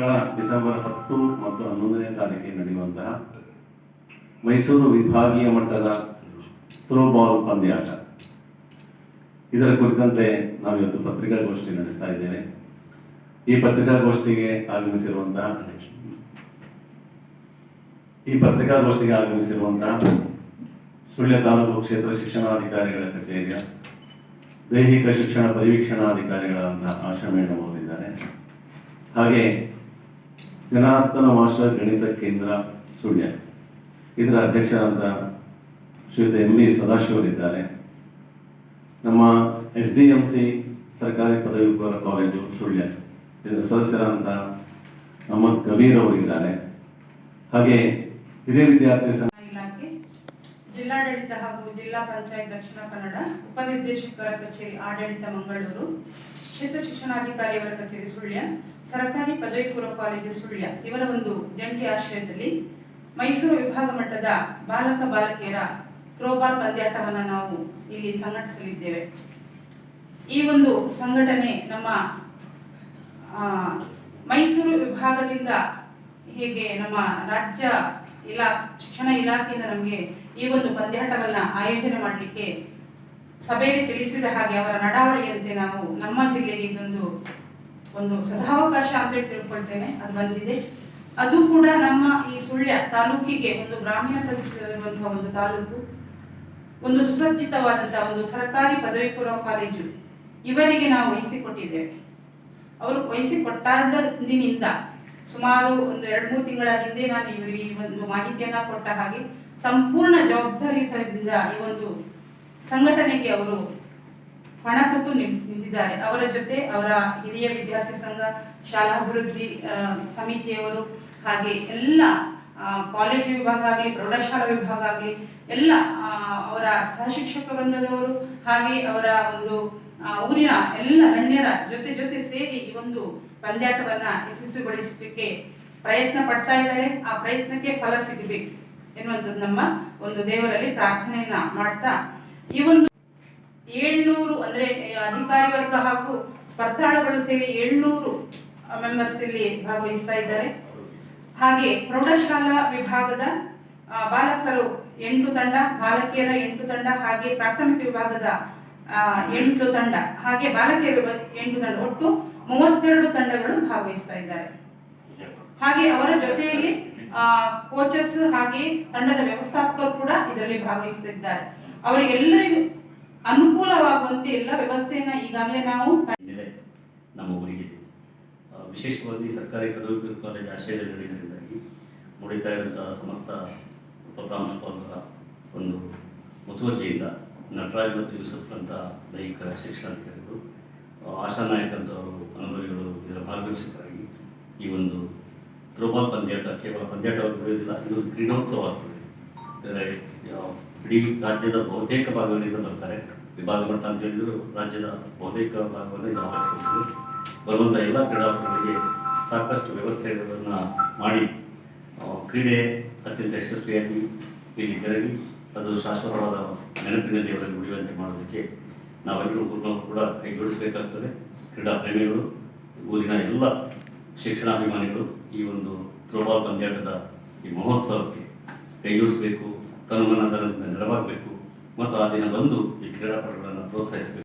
ಮಕ್ಕಳ ಡಿಸೆಂಬರ್ 10 ಮತ್ತು 11ನೇ ತಾರೀಕಿಗೆ ನಡೆಯುವಂತಹ ಮೈಸೂರು ವಿಭಾಗೀಯ ಮಟ್ಟದ ಥ್ರೋಬಾಲ್ ಪಂದ್ಯಾಟ, ಇದರ ಕುರಿತಂತೆ ನಾವು ಇವತ್ತು ಪತ್ರಿಕಾಗೋಷ್ಠಿ ನಡೆಸ್ತಾ ಇದ್ದೇವೆ. ಈ ಪತ್ರಿಕಾಗೋಷ್ಠಿಗೆ ಆಗಮಿಸಿರುವಂತಹ ಸುಳ್ಯ ತಾಲೂಕು ಕ್ಷೇತ್ರ ಶಿಕ್ಷಣಾಧಿಕಾರಿಗಳ ಕಚೇರಿಯ ದೈಹಿಕ ಶಿಕ್ಷಣ ಪರಿವೀಕ್ಷಣಾಧಿಕಾರಿಗಳಾದಂತಹ ಆಶಾ ಮೇಡಮ್ ಅವರಿದ್ದಾರೆ. ಹಾಗೆ ಜನಾರ್ದನ ಮಾಸ್ಟರ್ ಗಣಿತ ಕೇಂದ್ರ ಸುಳ್ಯ, ಇದರ ಅಧ್ಯಕ್ಷರಾದ ಶ್ರೀಯುತ ಎಂ ವಿ ಸದಾಶಿವರಿದ್ದಾರೆ. ನಮ್ಮ SDMC ಸರ್ಕಾರಿ ಪದವಿ ಪೂರ್ವ ಕಾಲೇಜು ಸುಳ್ಯ, ಇದರ ಸದಸ್ಯರಾದಂಥ ನಮ್ಮ ಕಬೀರ್ ಅವರಿದ್ದಾರೆ. ಹಾಗೆ ಹಿರಿಯ ವಿದ್ಯಾರ್ಥಿ ಇಲಾಖೆ, ಜಿಲ್ಲಾಡಳಿತ ಹಾಗೂ ಜಿಲ್ಲಾ ಪಂಚಾಯತ್ ದಕ್ಷಿಣ ಕನ್ನಡ, ಉಪನಿರ್ದೇಶಕರ ಕಚೇರಿ ಆಡಳಿತ ಮಂಗಳೂರು, ಕ್ಷೇತ್ರ ಶಿಕ್ಷಣಾಧಿಕಾರಿಯವರ ಕಚೇರಿ ಸುಳ್ಯ, ಸರ್ಕಾರಿ ಪದವಿ ಪೂರ್ವ ಕಾಲೇಜು ಸುಳ್ಯ ಇವರ ಒಂದು ಜಂಟಿ ಆಶ್ರಯದಲ್ಲಿ ಮೈಸೂರು ವಿಭಾಗ ಮಟ್ಟದ ಬಾಲಕ ಬಾಲಕಿಯರ ಥ್ರೋಬಾಲ್ ಪಂದ್ಯಾಟವನ್ನು ನಾವು ಇಲ್ಲಿ ಸಂಘಟಿಸಲಿದ್ದೇವೆ. ಈ ಒಂದು ಸಂಘಟನೆ ನಮ್ಮ ಮೈಸೂರು ವಿಭಾಗದಿಂದ ಹೇಗೆ ನಮ್ಮ ರಾಜ್ಯ ಶಿಕ್ಷಣ ಇಲಾಖೆಯಿಂದ ನಮಗೆ ಈ ಒಂದು ಪಂದ್ಯಾಟವನ್ನ ಆಯೋಜನೆ ಮಾಡಲಿಕ್ಕೆ ಸಭೆಯಲ್ಲಿ ತಿಳಿಸಿದ ಹಾಗೆ ಅವರ ನಡಾವಳಿಯಂತೆ ನಾವು ನಮ್ಮ ಜಿಲ್ಲೆಗೆ ಒಂದು ಸದಾವಕಾಶ ಅಂತ ಹೇಳಿ ತಿಳ್ಕೊಳ್ತೇನೆ. ಅದು ಬಂದಿದೆ. ಅದು ಕೂಡ ನಮ್ಮ ಈ ಸುಳ್ಯ ತಾಲೂಕಿಗೆ ಒಂದು ಗ್ರಾಮೀಣ ಪ್ರದೇಶದಲ್ಲಿರುವಂತಹ ಒಂದು ತಾಲೂಕು, ಒಂದು ಸುಸಜ್ಜಿತವಾದಂತಹ ಒಂದು ಸರ್ಕಾರಿ ಪದವಿ ಪೂರ್ವ ಕಾಲೇಜು ಇವರಿಗೆ ನಾವು ವಹಿಸಿಕೊಟ್ಟಿದ್ದೇವೆ. ಅವರು ವಹಿಸಿಕೊಟ್ಟಾದಿನಿಂದ ಸುಮಾರು ಒಂದು 2-3 ತಿಂಗಳ ಹಿಂದೆ ನಾನು ಇವರಿಗೆ ಒಂದು ಮಾಹಿತಿಯನ್ನ ಕೊಟ್ಟ ಹಾಗೆ ಸಂಪೂರ್ಣ ಜವಾಬ್ದಾರಿಯುತದಿಂದ ಈ ಒಂದು ಸಂಘಟನೆಗೆ ಅವರು ಹಣ ತೊಟ್ಟು ನಿಂತಿದ್ದಾರೆ. ಅವರ ಜೊತೆ ಅವರ ಹಿರಿಯ ವಿದ್ಯಾರ್ಥಿ ಸಂಘ, ಶಾಲಾ ಅಭಿವೃದ್ಧಿ ಸಮಿತಿಯವರು, ಹಾಗೆ ಎಲ್ಲ ಕಾಲೇಜು ವಿಭಾಗ ಆಗಲಿ, ಪ್ರೌಢಶಾಲಾ ವಿಭಾಗ ಆಗಲಿ, ಎಲ್ಲ ಅವರ ಸಹಶಿಕ್ಷಕ ವೃಂದದವರು, ಹಾಗೆ ಅವರ ಒಂದು ಊರಿನ ಎಲ್ಲ ಗಣ್ಯರ ಜೊತೆ ಸೇರಿ ಈ ಒಂದು ಪಂದ್ಯಾಟವನ್ನ ಯಶಸ್ವಿಗೊಳಿಸಲಿಕ್ಕೆ ಪ್ರಯತ್ನ ಪಡ್ತಾ ಇದ್ದಾರೆ. ಆ ಪ್ರಯತ್ನಕ್ಕೆ ಫಲ ಸಿಗಬೇಕು ಎನ್ನುವಂಥದ್ದು ನಮ್ಮ ಒಂದು ದೇವರಲ್ಲಿ ಪ್ರಾರ್ಥನೆಯನ್ನ ಮಾಡ್ತಾ, ಈ ಒಂದು 700 ಅಂದ್ರೆ ಅಧಿಕಾರಿ ವರ್ಗ ಹಾಗೂ ಸ್ಪರ್ಧಾಳುಗಳು ಸೇರಿ 700 ಮೆಂಬರ್ಸ್ ಇಲ್ಲಿ ಭಾಗವಹಿಸ್ತಾ ಇದ್ದಾರೆ. ಹಾಗೆ ಪ್ರೌಢಶಾಲಾ ವಿಭಾಗದ ಬಾಲಕರು 8 ತಂಡ, ಬಾಲಕಿಯರ 8 ತಂಡ, ಹಾಗೆ ಪ್ರಾಥಮಿಕ ವಿಭಾಗದ 8 ತಂಡ, ಹಾಗೆ ಬಾಲಕಿಯರ 8 ತಂಡ, ಒಟ್ಟು 32 ತಂಡಗಳು ಭಾಗವಹಿಸ್ತಾ ಇದ್ದಾರೆ. ಹಾಗೆ ಅವರ ಜೊತೆಯಲ್ಲಿ ಕೋಚಸ್ ಹಾಗೆ ತಂಡದ ವ್ಯವಸ್ಥಾಪಕರು ಕೂಡ ಇದರಲ್ಲಿ ಭಾಗವಹಿಸುತ್ತಿದ್ದಾರೆ. ಅವರಿಗೆಲ್ಲರಿಗೂ ಅನುಕೂಲವಾಗುವಂತೆ ಎಲ್ಲ ವ್ಯವಸ್ಥೆಯನ್ನ ಈಗಾಗಲೇ ನಾವು ನಮ್ಮ ಊರಿಗೆ ವಿಶೇಷವಾಗಿ ಸರ್ಕಾರಿ ಪದವಿ ಪೂರ್ವ ಕಾಲೇಜು ಆಶ್ರಯದಲ್ಲಿ ನಡೆಯುವುದರಿಂದಾಗಿ ಮುಡಿತಾ ಇರುವಂತಹ ಸಮಸ್ತ ಉಪಪ್ರಾಂಶುಪಾಲರ ಒಂದು ಮುತುವರ್ಜಿಯಿಂದ ನಟರಾಜ್ ಮತ್ತು ಯೂಸಫ್ ಅಂತ ದೈಹಿಕ ಶಿಕ್ಷಣಾಧಿಕಾರಿಗಳು, ಆಶಾ ನಾಯಕ್ ಅಂತ ಅನುಭವಿಗಳು ಇದರ ಮಾರ್ಗದರ್ಶಕರಾಗಿ ಈ ಒಂದು ಥ್ರೋಬಾಲ್ ಪಂದ್ಯಾಟ ಕೇವಲ ಪಂದ್ಯಾಟವಾಗಿ ಬೆಳೆಯುವುದಿಲ್ಲ, ಇದು ಕ್ರೀಡೋತ್ಸವ ಆಗ್ತದೆ. ಇದರ ಇಡೀ ರಾಜ್ಯದ ಬಹುತೇಕ ಭಾಗಗಳಿಂದ ಬರ್ತಾರೆ. ವಿಭಾಗ ಮಟ್ಟ ಅಂತ ಹೇಳಿದ್ರು ರಾಜ್ಯದ ಬಹುತೇಕ ಭಾಗವನ್ನು ಇದು ಆವರಿಸಿಕೊಳ್ತದೆ. ಬರುವಂಥ ಎಲ್ಲ ಕ್ರೀಡಾಪಟುಗಳಿಗೆ ಸಾಕಷ್ಟು ವ್ಯವಸ್ಥೆಗಳನ್ನು ಮಾಡಿ ಕ್ರೀಡೆ ಅತ್ಯಂತ ಯಶಸ್ವಿಯಾಗಿ ಇಲ್ಲಿ ಜರುಗಿ ಅದು ಶಾಶ್ವತವಾದ ನೆನಪಿನಲ್ಲಿ ಅವರಿಗೆ ಉಳಿಯುವಂತೆ ಮಾಡೋದಕ್ಕೆ ನಾವೆಲ್ಲರೂ ಕೂಡ ಕೈ ಜೋಡಿಸಬೇಕಾಗ್ತದೆ. ಕ್ರೀಡಾ ಪ್ರೇಮಿಗಳು, ಊರಿನ ಎಲ್ಲ ಶಿಕ್ಷಣಾಭಿಮಾನಿಗಳು ಈ ಒಂದು ಥ್ರೋಬಾಲ್ ಪಂದ್ಯಾಟದ ಈ ಮಹೋತ್ಸವಕ್ಕೆ ಕೈ ಜೋಡಿಸಬೇಕು, ತನುಮನದಿಂದ ನೆರವಾಗಬೇಕು ಮತ್ತು ಆ ದಿನ ಬಂದು ಈ ಕ್ರೀಡಾಪಟುಗಳನ್ನು ಪ್ರೋತ್ಸಾಹಿಸಬೇಕು.